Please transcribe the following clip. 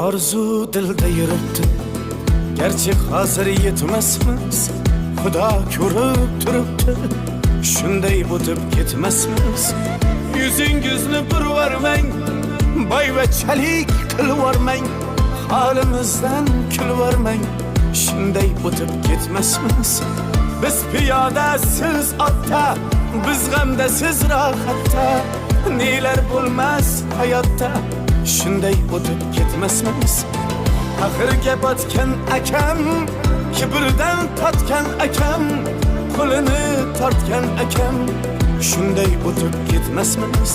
Arzu dilda yuribdi, gerçi hazır yetmesmiz. Xudo ko'rib turibdi, shunday o'tib ketmasmiz. Yuzingizni burvarmang, boyvachalik qilvormang, holimizdan kulvormang, shunday o'tib ketmasmiz. Biz piyoda, siz otda, biz g'amda, siz rohatda, nelar bo'lmas hayotda, shunday o'tib ketmasmiz. Axirga botgan akam, kibrdan totgan akam, qo'lini tortgan akam, shunday o'tib ketmasmiz.